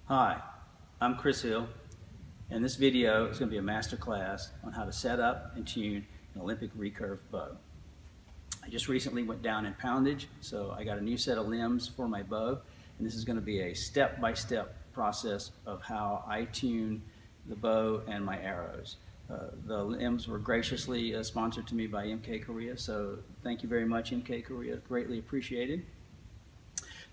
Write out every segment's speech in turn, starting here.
Hi, I'm Chris Hill, and this video is going to be a master class on how to set up and tune an Olympic Recurve bow. I just recently went down in poundage, so I got a new set of limbs for my bow, and this is going to be a step-by-step process of how I tune the bow and my arrows. The limbs were graciously sponsored to me by MK Korea, so thank you very much, MK Korea, greatly appreciated.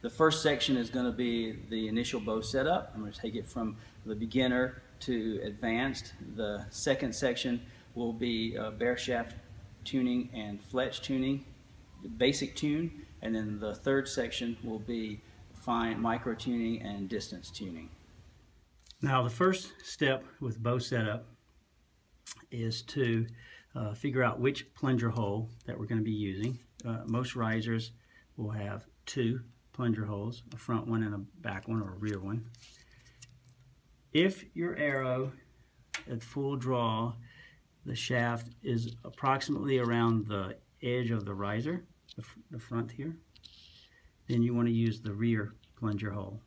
The first section is going to be the initial bow setup. I'm going to take it from the beginner to advanced. The second section will be bare shaft tuning and fletch tuning, basic tune, and then the third section will be fine micro tuning and distance tuning. Now the first step with bow setup is to figure out which plunger hole that we're going to be using. Most risers will have two plunger holes, a front one and a back one or a rear one. If your arrow at full draw, the shaft is approximately around the edge of the riser, the front here, then you want to use the rear plunger hole.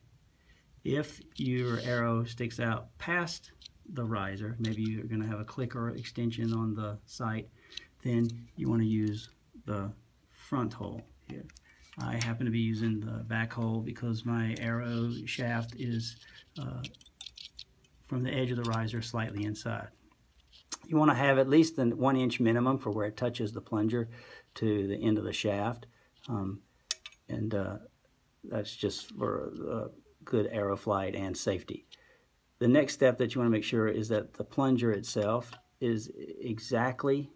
If your arrow sticks out past the riser, maybe you're going to have a clicker extension on the sight, then you want to use the front hole here. I happen to be using the back hole because my arrow shaft is from the edge of the riser slightly inside. You want to have at least an 1 inch minimum for where it touches the plunger to the end of the shaft, and that's just for good arrow flight and safety. The next step that you want to make sure is that the plunger itself is exactly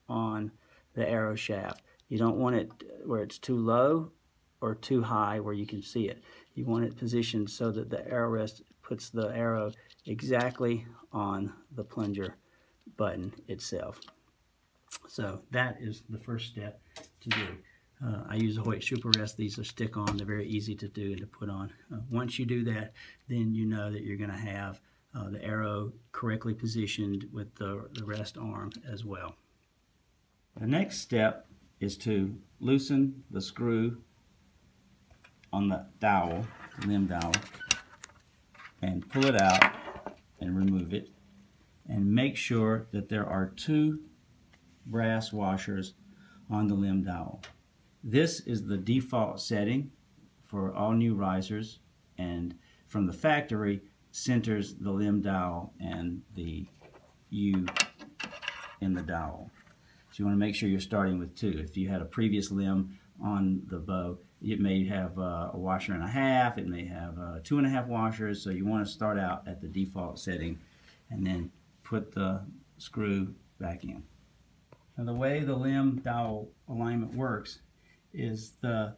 on the arrow shaft. You don't want it where it's too low or too high where you can see it. You want it positioned so that the arrow rest puts the arrow exactly on the plunger button itself. So that is the first step to do. I use a Hoyt super rest. These are stick on. They're very easy to do and to put on. Once you do that, then you know that you're going to have the arrow correctly positioned with the rest arm as well. The next step is to loosen the screw on the dowel, limb dowel, and pull it out and remove it, and make sure that there are two brass washers on the limb dowel. This is the default setting for all new risers, and from the factory centers the limb dowel and the U in the dowel. So you want to make sure you're starting with two. If you had a previous limb on the bow, it may have a washer and a half, it may have 2.5 washers, so you want to start out at the default setting and then put the screw back in. Now the way the limb dowel alignment works is the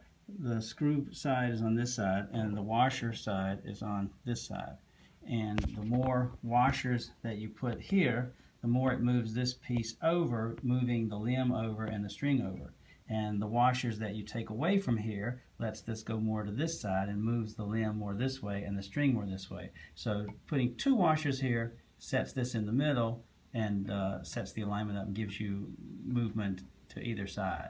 screw side is on this side and the washer side is on this side. And the more washers that you put here, the more it moves this piece over, moving the limb over and the string over. And the washers that you take away from here lets this go more to this side and moves the limb more this way and the string more this way. So putting two washers here sets this in the middle and sets the alignment up and gives you movement to either side.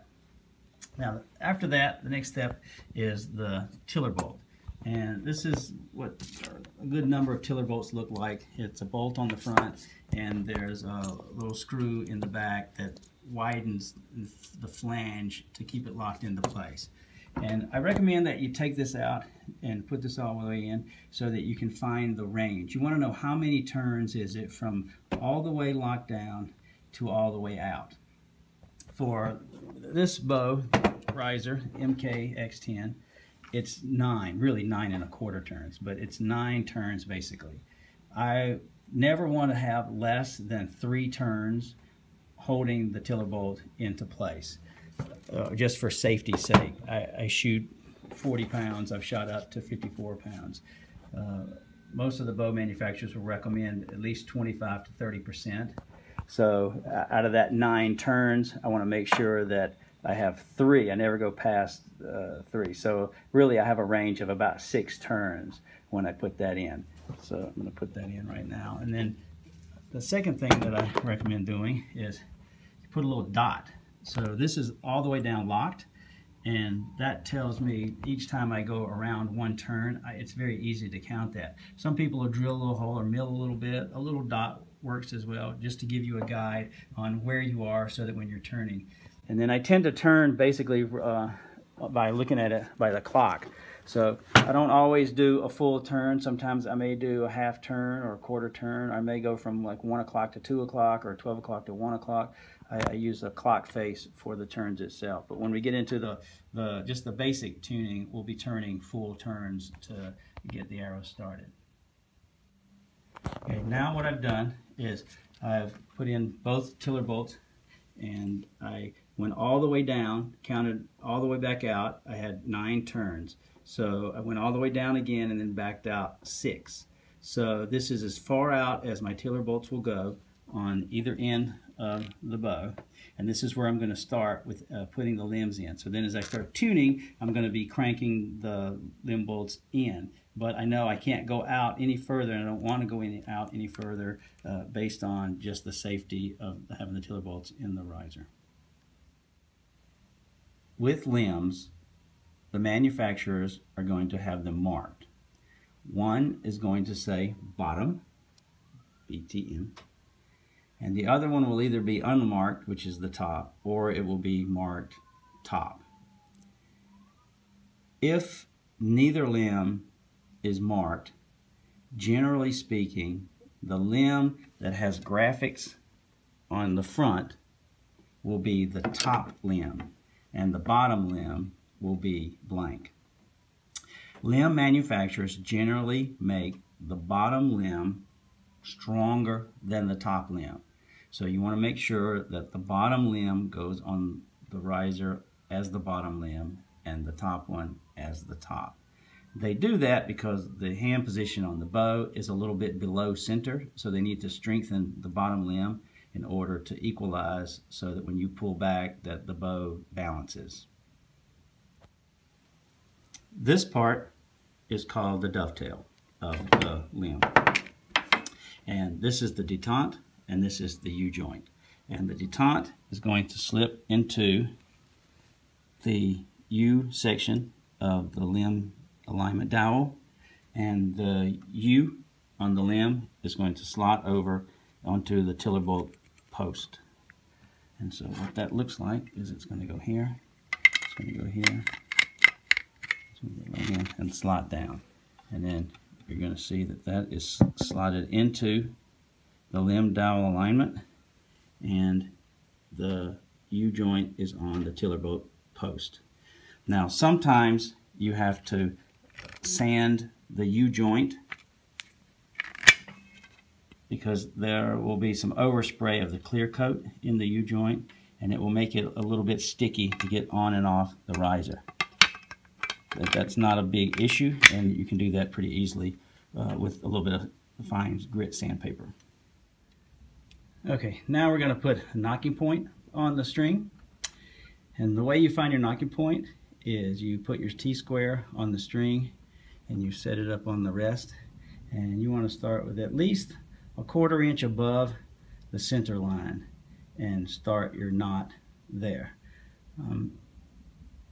Now after that, the next step is the tiller bolt. And this is what a good number of tiller bolts look like. It's a bolt on the front and there's a little screw in the back that widens the flange to keep it locked into place. And I recommend that you take this out and put this all the way in so that you can find the range. You want to know how many turns is it from all the way locked down to all the way out. For this bow riser, MK X10, it's 9, really 9.25 turns, but it's 9 turns basically. I never want to have less than 3 turns holding the tiller bolt into place, just for safety's sake. I shoot 40 pounds, I've shot up to 54 pounds. Most of the bow manufacturers will recommend at least 25 to 30%. So out of that 9 turns, I want to make sure that I have 3. I never go past 3. So really I have a range of about 6 turns when I put that in. So I'm going to put that in right now. And then the second thing that I recommend doing is put a little dot. So this is all the way down locked, And that tells me each time I go around one turn, it's very easy to count that. Some people will drill a little hole or mill a little bit. A little dot works as well, just to give you a guide on where you are so that when you're turning. And then I tend to turn basically by looking at it by the clock. So I don't always do a full turn. Sometimes I may do a half turn or a quarter turn. I may go from like 1 o'clock to 2 o'clock or 12 o'clock to 1 o'clock. I use a clock face for the turns itself. But when we get into just the basic tuning, we'll be turning full turns to get the arrow started. Okay, now what I've done is I've put in both tiller bolts, and I went all the way down, counted all the way back out. I had 9 turns. So I went all the way down again and then backed out 6. So this is as far out as my tiller bolts will go on either end of the bow. And this is where I'm going to start with putting the limbs in. So then as I start tuning, I'm going to be cranking the limb bolts in. But I know I can't go out any further, and I don't want to go out any further based on just the safety of having the tiller bolts in the riser. With limbs, the manufacturers are going to have them marked. One is going to say bottom, BTM, and the other one will either be unmarked, which is the top, or it will be marked top. If neither limb is marked, generally speaking, the limb that has graphics on the front will be the top limb, and the bottom limb will be blank. Limb manufacturers generally make the bottom limb stronger than the top limb. So you want to make sure that the bottom limb goes on the riser as the bottom limb and the top one as the top. They do that because the hand position on the bow is a little bit below center, so they need to strengthen the bottom limb in order to equalize so that when you pull back that the bow balances. This part is called the dovetail of the limb. And this is the detente, and this is the U-joint. And the detente is going to slip into the U section of the limb alignment dowel, and the U on the limb is going to slot over onto the tiller bolt post. And so what that looks like is it's going to go here, it's going to go here, it's going to go right in and slot down. And then you're going to see that that is slotted into the limb dowel alignment, and the U-joint is on the tiller bolt post. Now sometimes you have to sand the U-joint because there will be some overspray of the clear coat in the U-joint, and it will make it a little bit sticky to get on and off the riser. But that's not a big issue, and you can do that pretty easily with a little bit of fine grit sandpaper. Okay, now we're going to put a nocking point on the string, and the way you find your nocking point is you put your T-square on the string and you set it up on the rest, and you want to start with at least a 1/4 inch above the center line and start your knot there.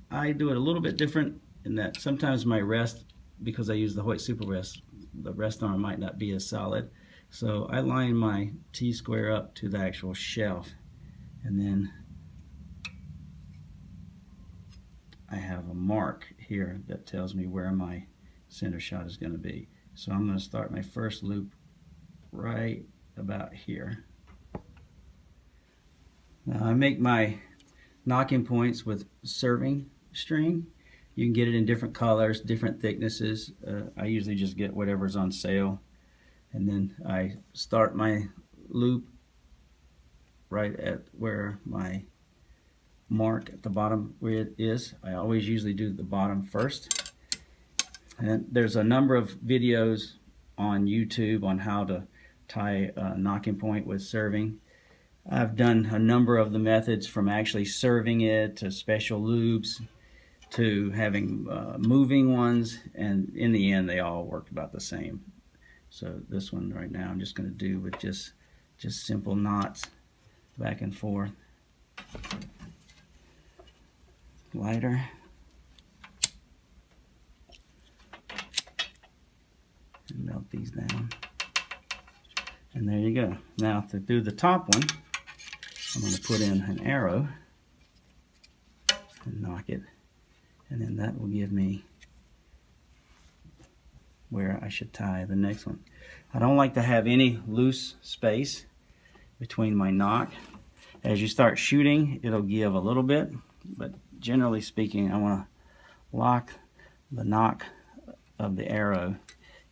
I do it a little bit different in that sometimes my rest, because I use the Hoyt Super Rest, the rest arm might not be as solid, so I line my T-square up to the actual shelf, and then I have a mark here that tells me where my center shot is going to be. So I'm going to start my first loop right about here. Now I make my nocking points with serving string. You can get it in different colors, different thicknesses. I usually just get whatever's on sale, and then I start my loop right at where my mark at the bottom where it is. I always usually do the bottom first. And there's a number of videos on YouTube on how to tie a nocking point with serving. I've done a number of the methods, from actually serving it to special loops to having moving ones, and in the end they all worked about the same. So this one right now I'm just going to do with just simple knots back and forth. Lighter. and melt these down. And there you go. Now to do the top one, I'm going to put in an arrow and knock it, and then that will give me where I should tie the next one. I don't like to have any loose space between my knock. As you start shooting, it'll give a little bit, but generally speaking, I want to lock the knock of the arrow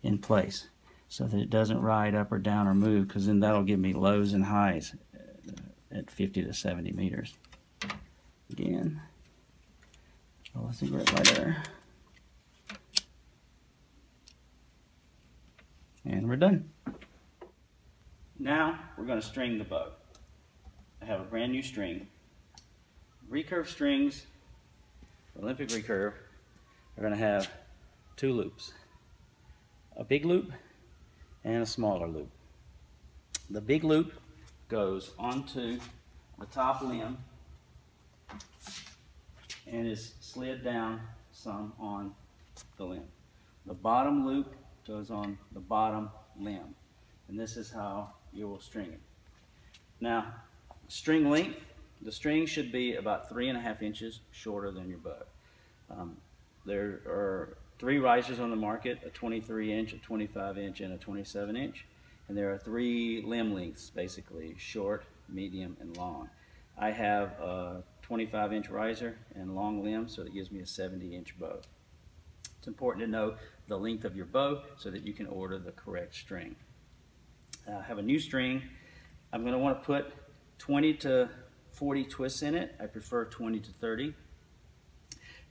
in place so that it doesn't ride up or down or move, because then that'll give me lows and highs at 50 to 70 meters. Again, roll a cigarette lighter. And we're done. Now we're going to string the bow. I have a brand new string. Recurve strings, Olympic Recurve, are going to have two loops. A big loop and a smaller loop. The big loop goes onto the top limb and is slid down some on the limb. The bottom loop goes on the bottom limb, and this is how you will string it. Now, string length, the string should be about 3.5 inches shorter than your bow. There are 3 risers on the market, a 23-inch, a 25-inch, and a 27-inch. And there are 3 limb lengths, basically, short, medium, and long. I have a 25-inch riser and long limb, so that gives me a 70-inch bow. It's important to know the length of your bow so that you can order the correct string. I have a new string. I'm going to want to put 20 to 40 twists in it. I prefer 20 to 30.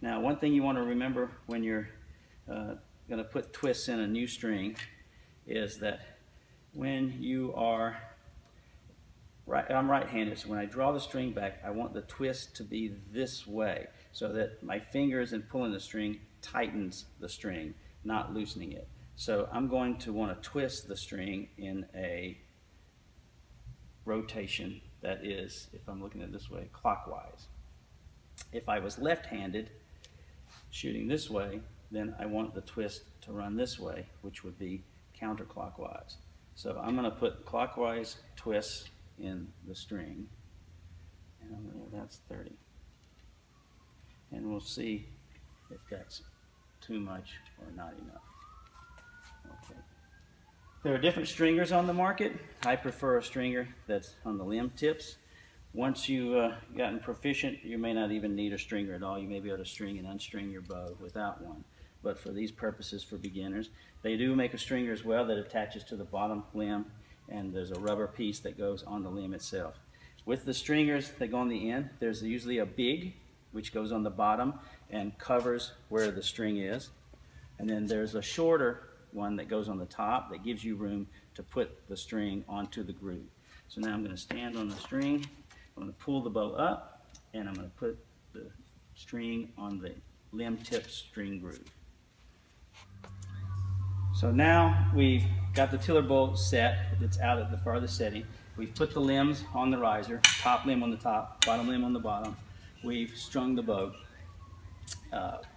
Now, one thing you want to remember when you're going to put twists in a new string is that when you are I'm right-handed, so when I draw the string back, I want the twist to be this way so that my fingers in pulling the string tightens the string, not loosening it. So I'm going to want to twist the string in a rotation that is, if I'm looking at it this way, clockwise. If I was left-handed shooting this way, then I want the twist to run this way, which would be counterclockwise. So I'm going to put clockwise twists in the string, and that's 30. And we'll see if that's too much or not enough. Okay. There are different stringers on the market. I prefer a stringer that's on the limb tips. Once you've gotten proficient, you may not even need a stringer at all. You may be able to string and unstring your bow without one. But for these purposes, for beginners, they do make a stringer as well that attaches to the bottom limb, and there's a rubber piece that goes on the limb itself. With the stringers that go on the end, there's usually a big, which goes on the bottom and covers where the string is. And then there's a shorter one that goes on the top that gives you room to put the string onto the groove. So now I'm going to stand on the string, I'm going to pull the bow up, and I'm going to put the string on the limb tip string groove. So now we've got the tiller bolt set. It's out at the farthest setting. We've put the limbs on the riser, top limb on the top, bottom limb on the bottom. We've strung the bow.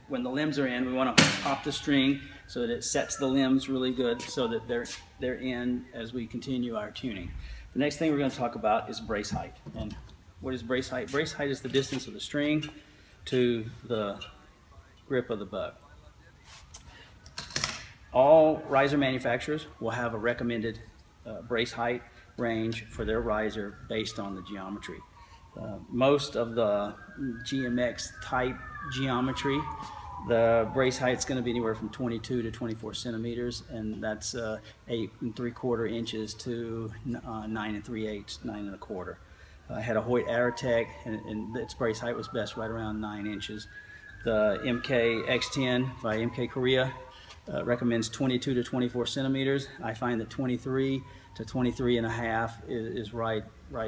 When the limbs are in, we want to pop the string so that it sets the limbs really good so that they're in as we continue our tuning. The next thing we're going to talk about is brace height. And what is brace height? Brace height is the distance of the string to the grip of the bow. All riser manufacturers will have a recommended brace height range for their riser based on the geometry. Most of the GMX type geometry, the brace height is going to be anywhere from 22 to 24 centimeters, and that's 8 3/4 inches to 9 3/8, 9 1/4. I had a Hoyt Aerotech, and its brace height was best right around 9 inches. The MK X10 by MK Korea recommends 22 to 24 centimeters. I find that 23 to 23.5 is right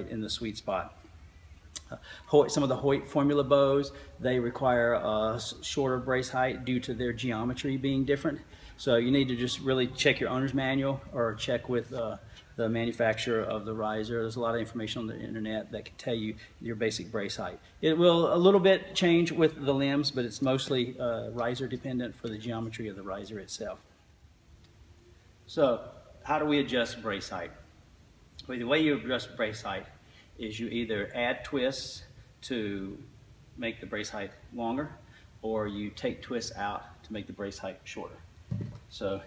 in the sweet spot. Some of the Hoyt formula bows, they require a shorter brace height due to their geometry being different. So you need to just really check your owner's manual or check with the manufacturer of the riser. There's a lot of information on the internet that can tell you your basic brace height. It will a little bit change with the limbs, but it's mostly riser dependent for the geometry of the riser itself. So how do we adjust brace height? Well, the way you adjust brace height is you either add twists to make the brace height longer, or you take twists out to make the brace height shorter. So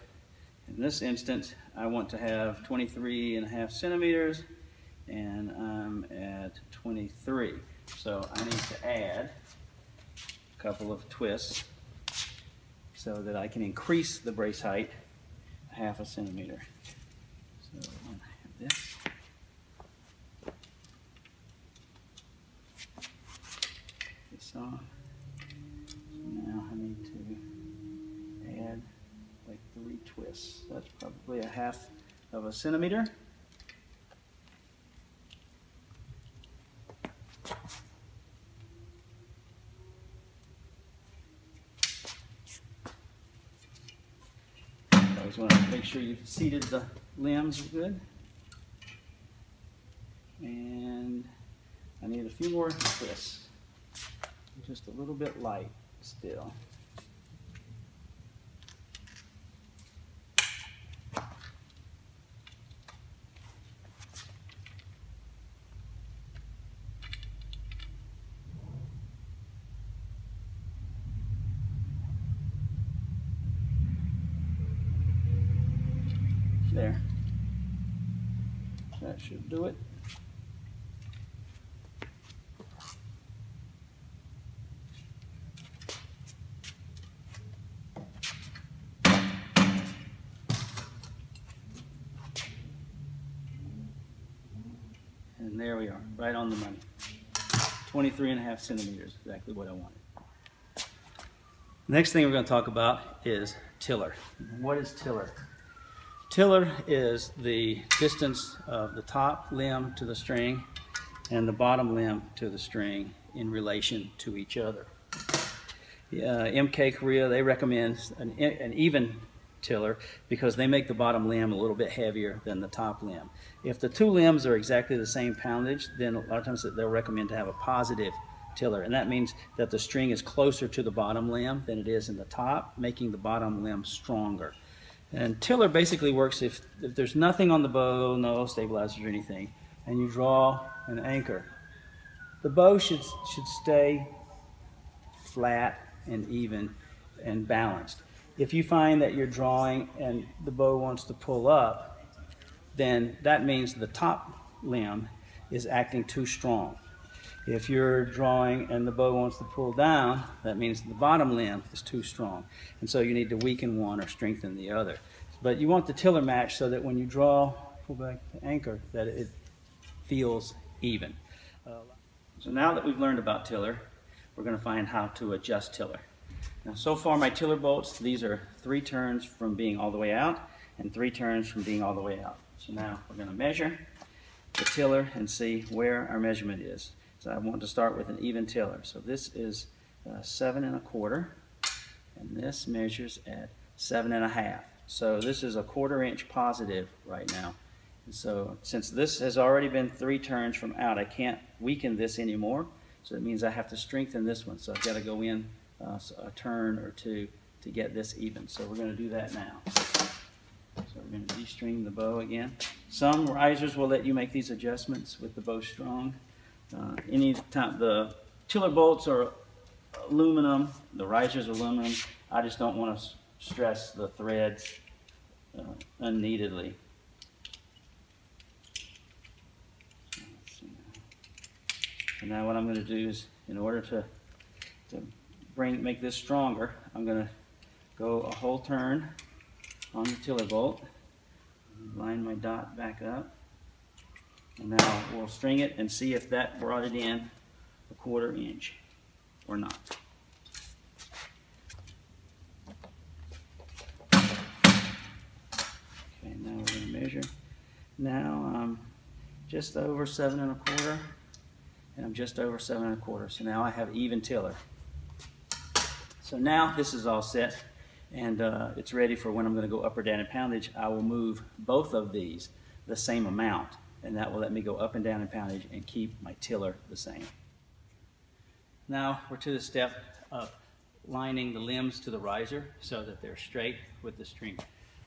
in this instance, I want to have 23.5 centimeters, and I'm at 23. So I need to add a couple of twists so that I can increase the brace height 1/2 centimeter. So I'm going to have this. This on. So now I need to add like 3 twists. That's probably 1/2 centimeter. Always want to make sure you've seated the limbs good. And I need a few more twists. Just a little bit light still. There. That should do it. And there we are, right on the money. 23.5 centimeters, exactly what I wanted. Next thing we're going to talk about is tiller. What is tiller? Tiller is the distance of the top limb to the string and the bottom limb to the string in relation to each other. MK Korea, they recommend an even tiller because they make the bottom limb a little bit heavier than the top limb. If the two limbs are exactly the same poundage, then a lot of times they'll recommend to have a positive tiller, and that means that the string is closer to the bottom limb than it is in the top, making the bottom limb stronger. And tiller basically works if there's nothing on the bow, no stabilizers or anything, and you draw an anchor. The bow should stay flat and even and balanced. If you find that you're drawing and the bow wants to pull up, then that means the top limb is acting too strong. If you're drawing and the bow wants to pull down, that means the bottom limb is too strong. And so you need to weaken one or strengthen the other. But you want the tiller match so that when you draw, pull back the anchor, that it feels even. So now that we've learned about tiller, we're going to find how to adjust tiller. Now so far my tiller bolts, these are 3 turns from being all the way out and 3 turns from being all the way out. So now we're going to measure the tiller and see where our measurement is. So I want to start with an even tiller. So this is 7 1/4, and this measures at 7 1/2. So this is a 1/4 inch positive right now. And so since this has already been 3 turns from out, I can't weaken this anymore. So it means I have to strengthen this one. So I've got to go in a turn or 2 to get this even. So we're going to do that now. So we're going to de-string the bow again. Some risers will let you make these adjustments with the bow strong. Anytime the tiller bolts are aluminum, the risers are aluminum, I just don't want to stress the threads unneededly. So now what I'm going to do is, in order to make this stronger, I'm going to go a whole turn on the tiller bolt, line my dot back up, and now we'll string it and see if that brought it in a 1/4 inch or not. Okay, now we're going to measure. Now I'm just over 7 1/4, and I'm just over 7 1/4. So now I have even tiller. So now this is all set, and it's ready for when I'm going to go up or down in poundage. I will move both of these the same amount, and that will let me go up and down in poundage and keep my tiller the same. Now we're to the step of lining the limbs to the riser so that they're straight with the string.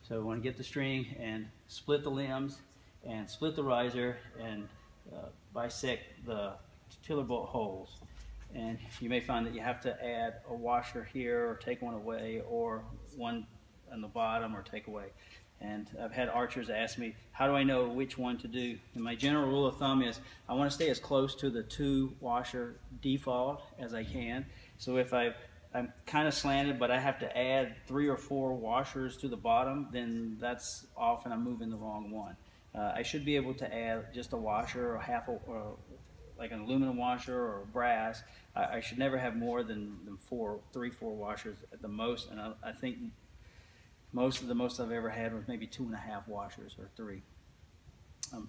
So we want to get the string and split the limbs and split the riser and bisect the tiller bolt holes. And you may find that you have to add a washer here or take one away, or one on the bottom or take away. And I've had archers ask me, how do I know which one to do? And my general rule of thumb is I want to stay as close to the 2 washer default as I can. So if I'm kind of slanted, but I have to add 3 or 4 washers to the bottom, then that's off and I'm moving the wrong one. I should be able to add just a washer or like an aluminum washer or brass. I should never have more than 3, 4 washers at the most, and I think the most I've ever had was maybe 2.5 washers or 3.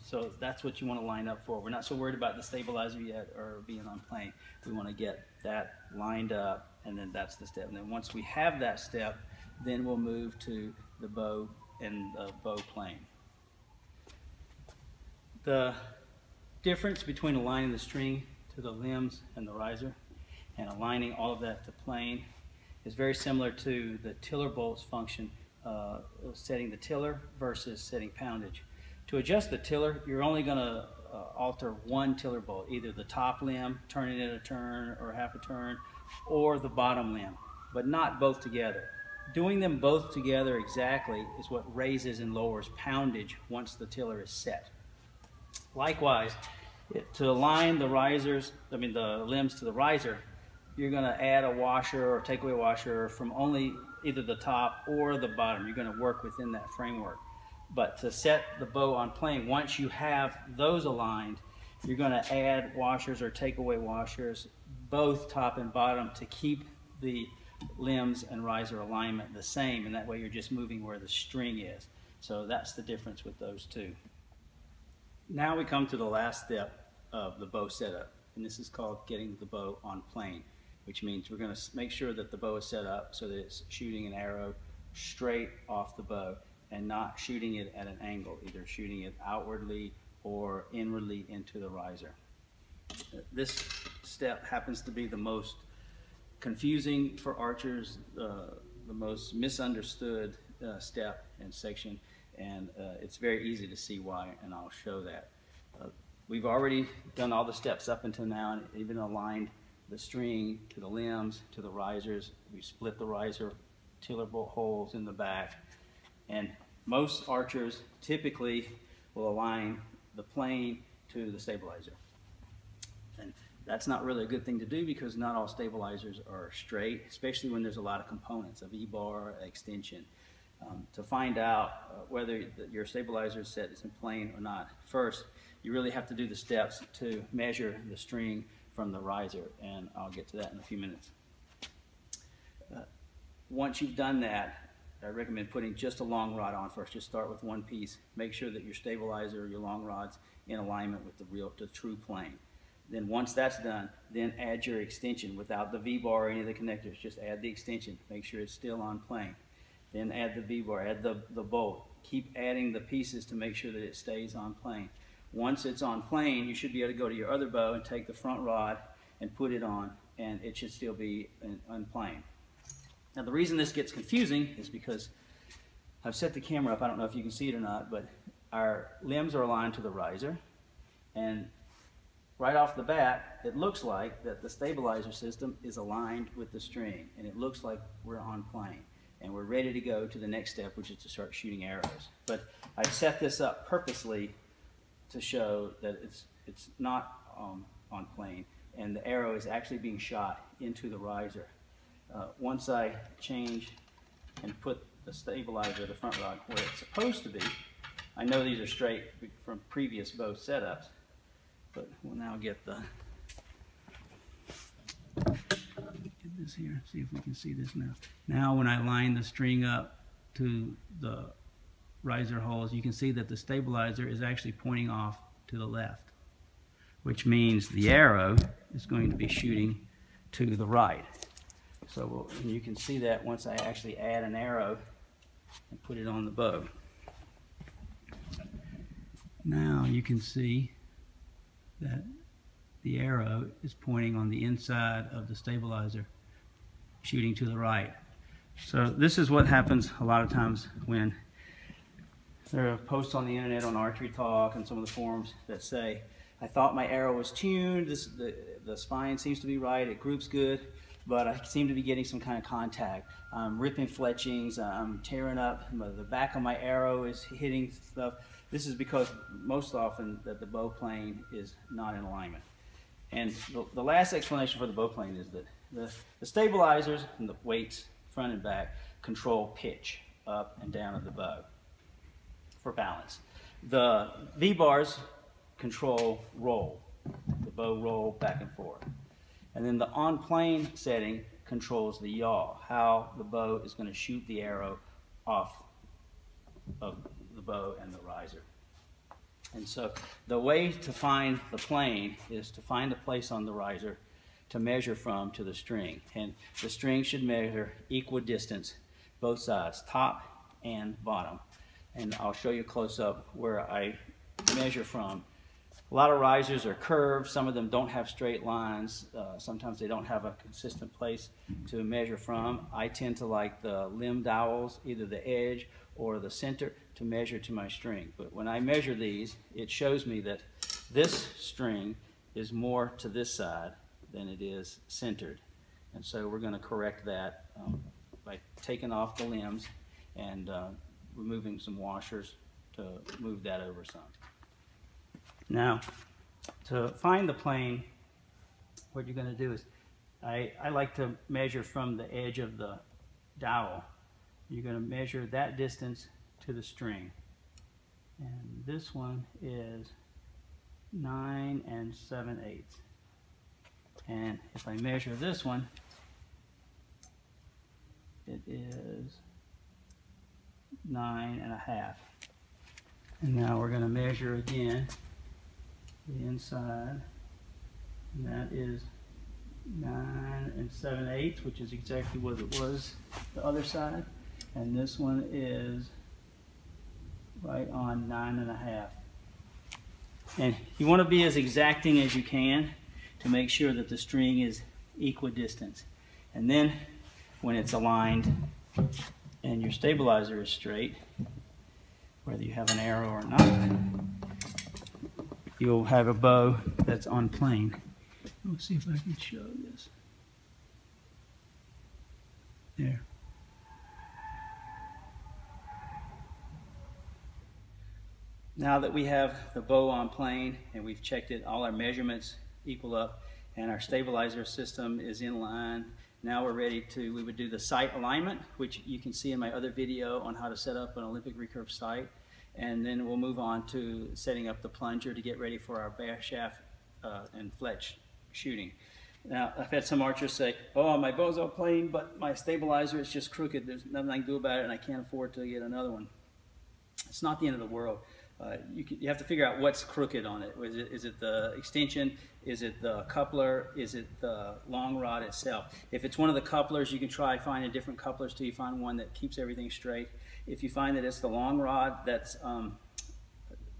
So that's what you want to line up for. We're not so worried about the stabilizer yet or being on plane. We want to get that lined up, and then that's the step. And then once we have that step, then we'll move to the bow and the bow plane. The difference between aligning the string to the limbs and the riser and aligning all of that to plane is very similar to the tiller bolts function, setting the tiller versus setting poundage. To adjust the tiller, you're only going to alter one tiller bolt, either the top limb, turning it a turn or half a turn, or the bottom limb, but not both together. Doing them both together exactly is what raises and lowers poundage once the tiller is set. Likewise, to align the the limbs to the riser, you're going to add a washer or take away a washer from only either the top or the bottom. You're going to work within that framework. But to set the bow on plane, once you have those aligned, you're going to add washers or take away washers, both top and bottom, to keep the limbs and riser alignment the same, and that way you're just moving where the string is. So that's the difference with those two. Now we come to the last step of the bow setup, and this is called getting the bow on plane, which means we're going to make sure that the bow is set up so that it's shooting an arrow straight off the bow and not shooting it at an angle, either shooting it outwardly or inwardly into the riser. This step happens to be the most confusing for archers, the most misunderstood step and section, and it's very easy to see why, and I'll show that. We've already done all the steps up until now and even aligned the string to the limbs, to the risers. We split the riser tiller bolt holes in the back, and most archers typically will align the plane to the stabilizer. And that's not really a good thing to do because not all stabilizers are straight, especially when there's a lot of components, a V-bar, extension. To find out whether your stabilizer set is in plane or not, first you really have to do the steps to measure the string from the riser, and I'll get to that in a few minutes. Once you've done that, I recommend putting just a long rod on first. Just start with one piece. Make sure that your stabilizer or your long rod's in alignment with the true plane. Then once that's done, then add your extension without the V-bar or any of the connectors. Just add the extension. Make sure it's still on plane. Then add the V-bar, add the bolt. Keep adding the pieces to make sure that it stays on plane. Once it's on plane, you should be able to go to your other bow and take the front rod and put it on, and it should still be on plane. Now the reason this gets confusing is because I've set the camera up, I don't know if you can see it or not, but our limbs are aligned to the riser, and right off the bat, it looks like that the stabilizer system is aligned with the string, and it looks like we're on plane, and we're ready to go to the next step, which is to start shooting arrows. But I've set this up purposely to show that it's not on plane, and the arrow is actually being shot into the riser. Once I change and put the stabilizer, the front rod, where it's supposed to be, I know these are straight from previous bow setups, but we'll now get this here, see if we can see this now. Now when I line the string up to the riser holes, you can see that the stabilizer is actually pointing off to the left, which means the arrow is going to be shooting to the right. So you can see that once I actually add an arrow and put it on the bow. Now you can see that the arrow is pointing on the inside of the stabilizer, shooting to the right. So this is what happens a lot of times when there are posts on the internet on Archery Talk and some of the forums that say, I thought my arrow was tuned, the spine seems to be right, it groups good, but I seem to be getting some kind of contact. I'm ripping fletchings, I'm tearing up, the back of my arrow is hitting stuff. This is because most often that the bow plane is not in alignment. And the last explanation for the bow plane is that the stabilizers and the weights, front and back, control pitch up and down of the bow for balance. The V-bars control roll, the bow roll back and forth. And then the on-plane setting controls the yaw, how the bow is going to shoot the arrow off of the bow and the riser. And so the way to find the plane is to find a place on the riser to measure from to the string. And the string should measure equal distance, both sides, top and bottom. And I'll show you a close-up where I measure from. A lot of risers are curved, some of them don't have straight lines, sometimes they don't have a consistent place to measure from. I tend to like the limb dowels, either the edge or the center, to measure to my string. But when I measure these, it shows me that this string is more to this side than it is centered. And so we're going to correct that by taking off the limbs and removing some washers to move that over some. Now, to find the plane, what you're going to do is, I like to measure from the edge of the dowel. You're going to measure that distance to the string. And this one is 9 7/8. And if I measure this one, it is 9 1/2. And now we're going to measure again the inside, and that is 9 7/8, which is exactly what it was the other side. And this one is right on 9 1/2. And you want to be as exacting as you can to make sure that the string is equidistant. And then when it's aligned and your stabilizer is straight, whether you have an arrow or not, you'll have a bow that's on plane. Let's see if I can show this. There. Now that we have the bow on plane and we've checked it, all our measurements equal up, and our stabilizer system is in line, now we're ready to, we would do the sight alignment, which you can see in my other video on how to set up an Olympic Recurve sight. And then we'll move on to setting up the plunger to get ready for our bare shaft and fletch shooting. Now, I've had some archers say, oh, my bow's on plane, but my stabilizer is just crooked. There's nothing I can do about it, and I can't afford to get another one. It's not the end of the world. You have to figure out what's crooked on it. Is it the extension? Is it the coupler? Is it the long rod itself? If it's one of the couplers, you can try finding different couplers till you find one that keeps everything straight. If you find that it's the long rod that's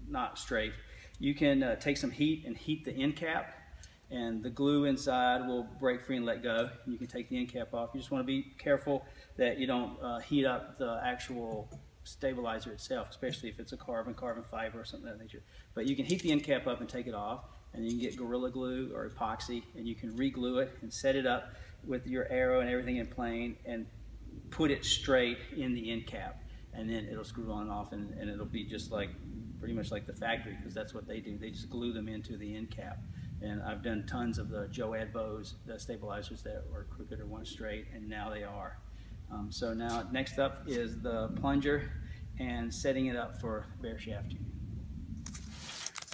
not straight, you can take some heat and heat the end cap, and the glue inside will break free and let go. You can take the end cap off. You just want to be careful that you don't heat up the actual stabilizer itself, especially if it's a carbon fiber or something of that nature. But you can heat the end cap up and take it off, and you can get Gorilla Glue or epoxy, and you can re-glue it and set it up with your arrow and everything in plane and put it straight in the end cap, and then it'll screw on and off, and it'll be just like pretty much like the factory, because that's what they do. They just glue them into the end cap. And I've done tons of the Joad bows, the stabilizers that were crooked or one straight, and now they are. So now next up is the plunger and setting it up for bare shaft shooting.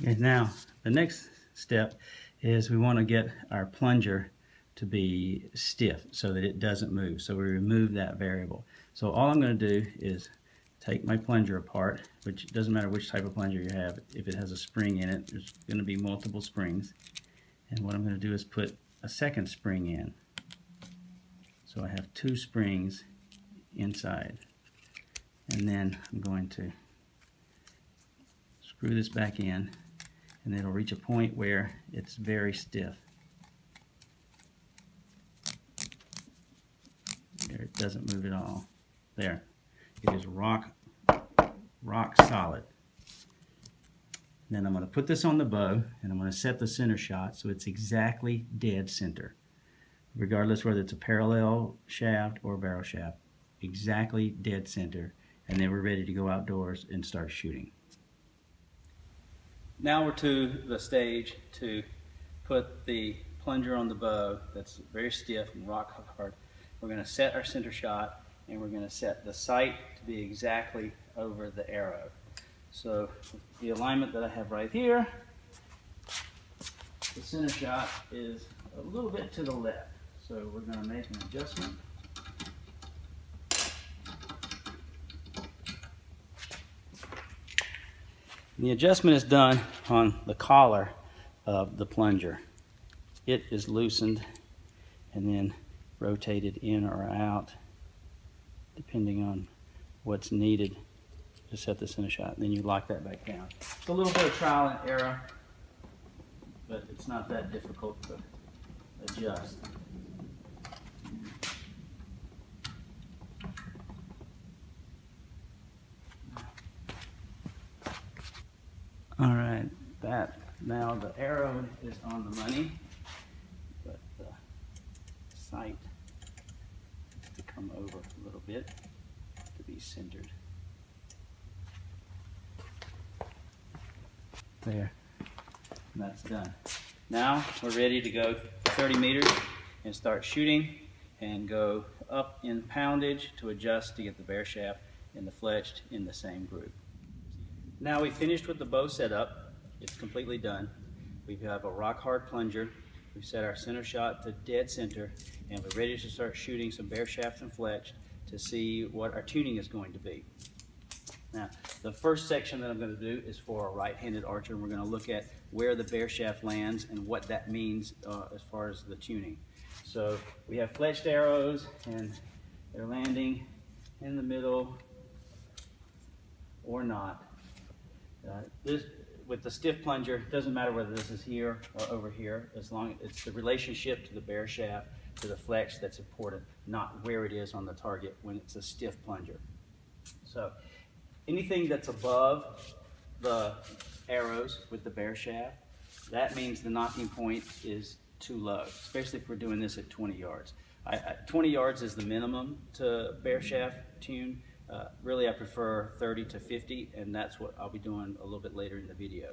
And now the next step is we want to get our plunger to be stiff so that it doesn't move. So we remove that variable. So all I'm going to do is take my plunger apart, which doesn't matter which type of plunger you have. If it has a spring in it, there's going to be multiple springs. And what I'm going to do is put a second spring in. So I have 2 springs inside. And then I'm going to screw this back in, and it'll reach a point where it's very stiff. There, it doesn't move at all. There. It is rock rock solid. Then I'm going to put this on the bow, and I'm going to set the center shot so it's exactly dead center, regardless whether it's a parallel shaft or barrel shaft, exactly dead center, and then we're ready to go outdoors and start shooting. Now we're to the stage to put the plunger on the bow that's very stiff and rock hard. We're going to set our center shot, and we're going to set the sight to be exactly over the arrow. So the alignment that I have right here, the center shot is a little bit to the left. So we're going to make an adjustment. And the adjustment is done on the collar of the plunger. It is loosened and then rotated in or out depending on what's needed to set the center shot. And then you lock that back down. It's a little bit of trial and error, but it's not that difficult to adjust. All right, now the arrow is on the money, but the sight has to come over a little bit to be centered. There, and that's done. Now we're ready to go 30 meters and start shooting and go up in poundage to adjust to get the bare shaft and the fletched in the same group. Now we finished with the bow setup. It's completely done. We have a rock hard plunger. We've set our center shot to dead center, and we're ready to start shooting some bare shaft and fletched to see what our tuning is going to be. Now, the first section that I'm going to do is for a right-handed archer, and we're going to look at where the bare shaft lands and what that means as far as the tuning. So we have fletched arrows, and they're landing in the middle or not. With the stiff plunger, it doesn't matter whether this is here or over here, as long as it's the relationship to the bare shaft, to the fletch that's important, not where it is on the target when it's a stiff plunger. So anything that's above the arrows with the bare shaft, that means the knocking point is too low, especially if we're doing this at 20 yards. 20 yards is the minimum to bare shaft tune. Really, I prefer 30 to 50, and that's what I'll be doing a little bit later in the video.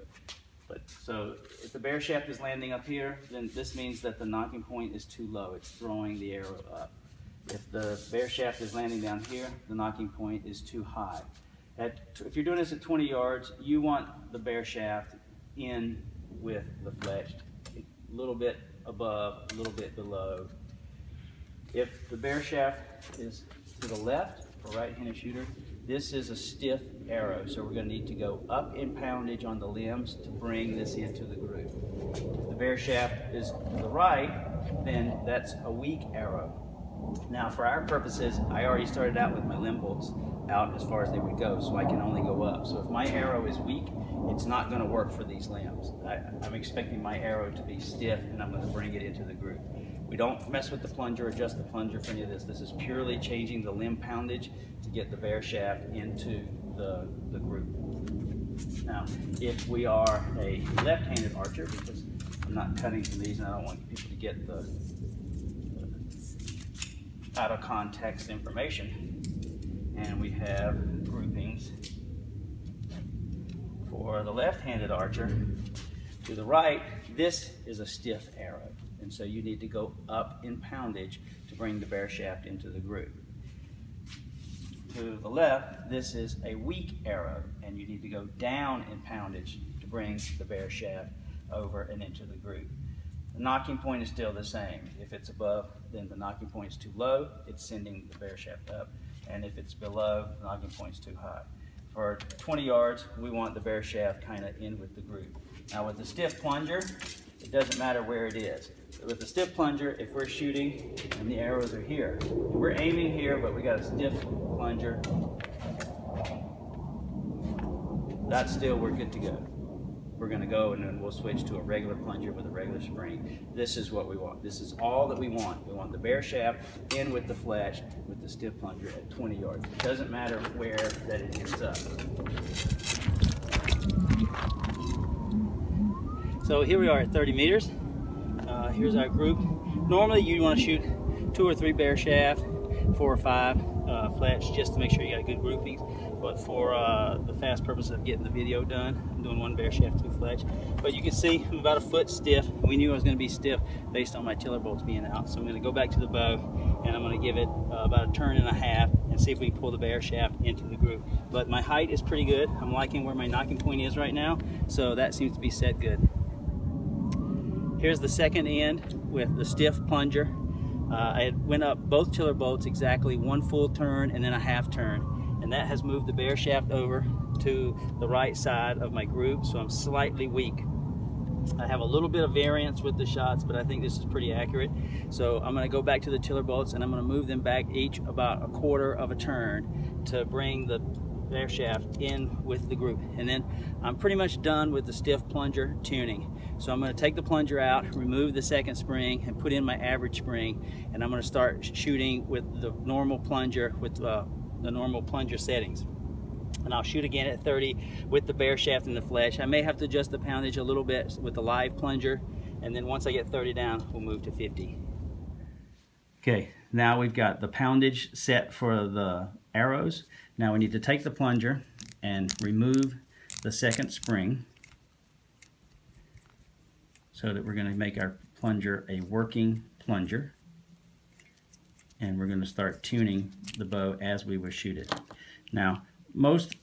But so if the bare shaft is landing up here, then this means that the knocking point is too low. It's throwing the arrow up. If the bare shaft is landing down here, the knocking point is too high. If you're doing this at 20 yards, you want the bare shaft in with the fletched, a little bit above, a little bit below. If the bare shaft is to the left, for right-handed shooter, this is a stiff arrow, so we're going to need to go up in poundage on the limbs to bring this into the groove. If the bare shaft is to the right, then that's a weak arrow. Now, for our purposes, I already started out with my limb bolts out as far as they would go, so I can only go up. So if my arrow is weak, it's not going to work for these limbs. I'm expecting my arrow to be stiff, and I'm going to bring it into the groove. We don't mess with the plunger, adjust the plunger for any of this. This is purely changing the limb poundage to get the bare shaft into the groove. Now, if we are a left-handed archer, because I'm not cutting from these and I don't want people to get the out of context information, and we have groupings for the left-handed archer, to the right, this is a stiff arrow. And so you need to go up in poundage to bring the bare shaft into the groove. To the left, this is a weak arrow, and you need to go down in poundage to bring the bare shaft over and into the groove. The knocking point is still the same. If it's above, then the knocking point is too low, it's sending the bare shaft up. And if it's below, the knocking point is too high. For 20 yards, we want the bare shaft kind of in with the groove. Now with the stiff plunger, it doesn't matter where it is. With the stiff plunger, if we're shooting and the arrows are here, we're aiming here, but we got a stiff plunger, that's still, we're good to go. we're going to go and then we'll switch to a regular plunger with a regular spring. This is what we want. This is all that we want. We want the bare shaft in with the fletch with the stiff plunger at 20 yards. It doesn't matter where that it ends up. So here we are at 30 meters. Here's our group. Normally you want to shoot 2 or 3 bare shaft, 4 or 5 fletch, just to make sure you got good groupings. But for the fast purpose of getting the video done, I'm doing 1 bare shaft, 2 fletch. But you can see I'm about a foot stiff. We knew I was going to be stiff based on my tiller bolts being out. So I'm going to go back to the bow and I'm going to give it about a turn and a half and see if we can pull the bare shaft into the group. But my height is pretty good. I'm liking where my knocking point is right now, so that seems to be set good. Here's the second end with the stiff plunger. I went up both tiller bolts exactly 1 full turn and then a half turn, and that has moved the bare shaft over to the right side of my group, so I'm slightly weak. I have a little bit of variance with the shots, but I think this is pretty accurate. So I'm going to go back to the tiller bolts and I'm going to move them back each about 1/4 of a turn to bring the bare shaft in with the group. And then I'm pretty much done with the stiff plunger tuning. So I'm going to take the plunger out, remove the second spring, and put in my average spring, and I'm going to start shooting with the normal plunger with the normal plunger settings. And I'll shoot again at 30 with the bare shaft and the fletch. I may have to adjust the poundage a little bit with the live plunger, and then once I get 30 down, we'll move to 50. Okay, now we've got the poundage set for the arrows. Now we need to take the plunger and remove the second spring so that we're going to make our plunger a working plunger. And we're going to start tuning the bow as we would shoot it. Now, most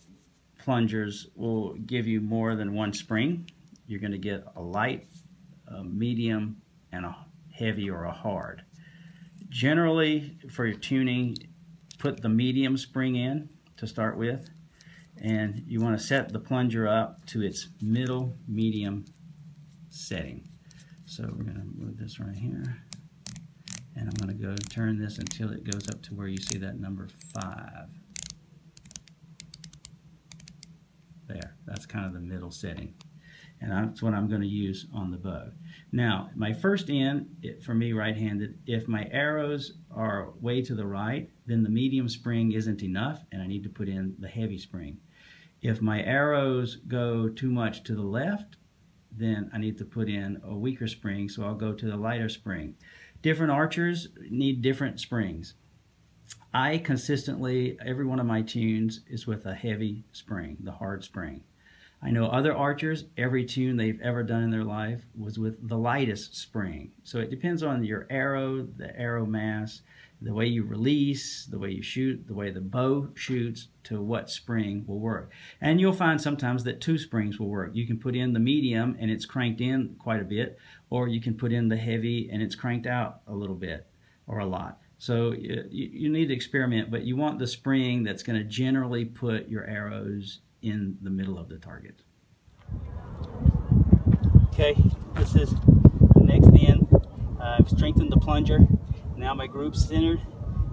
plungers will give you more than 1 spring. You're going to get a light, a medium, and a heavy or a hard. Generally, for your tuning, put the medium spring in to start with, and you want to set the plunger up to its middle medium setting. So we're going to move this right here, and I'm going to go turn this until it goes up to where you see that number 5. There, that's kind of the middle setting, and that's what I'm going to use on the bow. Now, my first end, for me right-handed, if my arrows are way to the right, then the medium spring isn't enough, and I need to put in the heavy spring. If my arrows go too much to the left, then I need to put in a weaker spring, so I'll go to the lighter spring. Different archers need different springs. I consistently, every one of my tunes is with a heavy spring, the hard spring. I know other archers, every tune they've ever done in their life was with the lightest spring. So it depends on your arrow, the arrow mass, the way you release, the way you shoot, the way the bow shoots, to what spring will work. And you'll find sometimes that 2 springs will work. You can put in the medium and it's cranked in quite a bit, or you can put in the heavy and it's cranked out a little bit or a lot. So you need to experiment, but you want the spring that's going to generally put your arrows in the middle of the target. Okay, this is the next end. I've strengthened the plunger. Now my group's centered.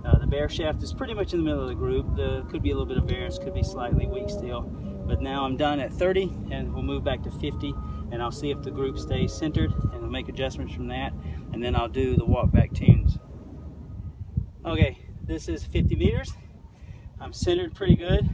The bare shaft is pretty much in the middle of the group. There could be a little bit of variance, could be slightly weak still. But now I'm done at 30, and we'll move back to 50, and I'll see if the group stays centered, and I'll make adjustments from that, and then I'll do the walk back tunes. Okay, this is 50 meters. I'm centered pretty good.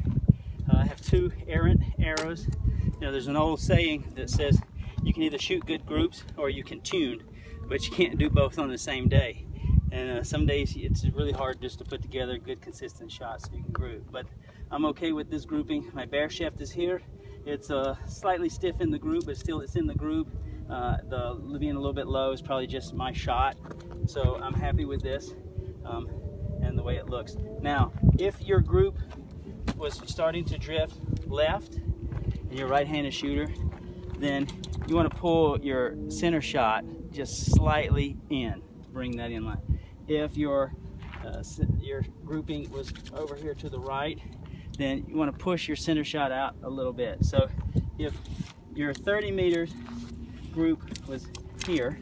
I have 2 errant arrows. You know, there's an old saying that says you can either shoot good groups or you can tune, but you can't do both on the same day. And some days it's really hard just to put together good consistent shots so you can group. But I'm okay with this grouping. My bare shaft is here. It's slightly stiff in the group, but still it's in the group. The being a little bit low is probably just my shot. So I'm happy with this and the way it looks. Now, if your group was starting to drift left and you're a right-handed shooter, then you want to pull your center shot just slightly in to bring that in line. If your grouping was over here to the right, then you want to push your center shot out a little bit. So if your 30 meters group was here,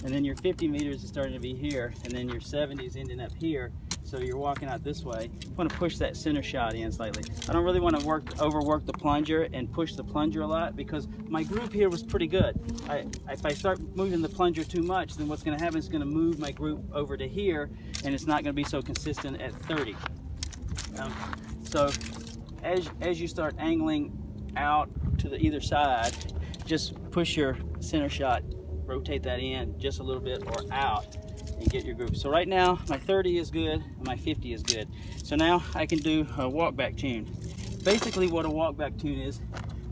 and then your 50 meters is starting to be here, and then your 70 is ending up here, so so you're walking out this way, you want to push that center shot in slightly. I don't really want to overwork the plunger and push the plunger a lot, because my group here was pretty good. If I start moving the plunger too much, then what's going to happen is going to move my group over to here, and it's not going to be so consistent at 30. So as you start angling out to the either side, just push your center shot, rotate that in just a little bit or out, and get your group. So right now my 30 is good and my 50 is good. So now I can do a walk back tune. Basically what a walk back tune is,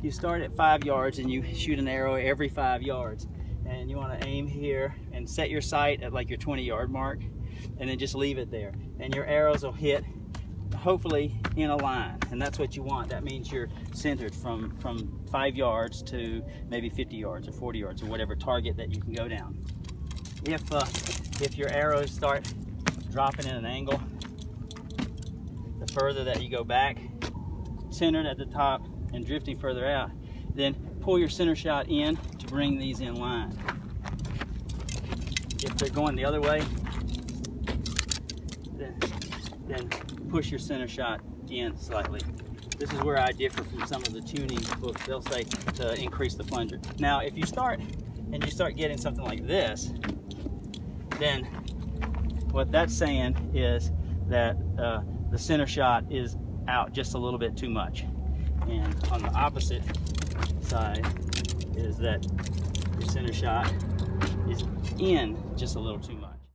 you start at 5 yards and you shoot an arrow every 5 yards, and you want to aim here and set your sight at like your 20-yard mark, and then just leave it there, and your arrows will hit hopefully in a line, and that's what you want. That means you're centered from 5 yards to maybe 50 yards or 40 yards or whatever target that you can go down. If your arrows start dropping in an angle, the further that you go back, centered at the top and drifting further out, then pull your center shot in to bring these in line. If they're going the other way, then push your center shot in slightly. This is where I differ from some of the tuning books. They'll say to increase the plunger. Now, if you start getting something like this, then what that's saying is that the center shot is out just a little bit too much. And on the opposite side is that your center shot is in just a little too much.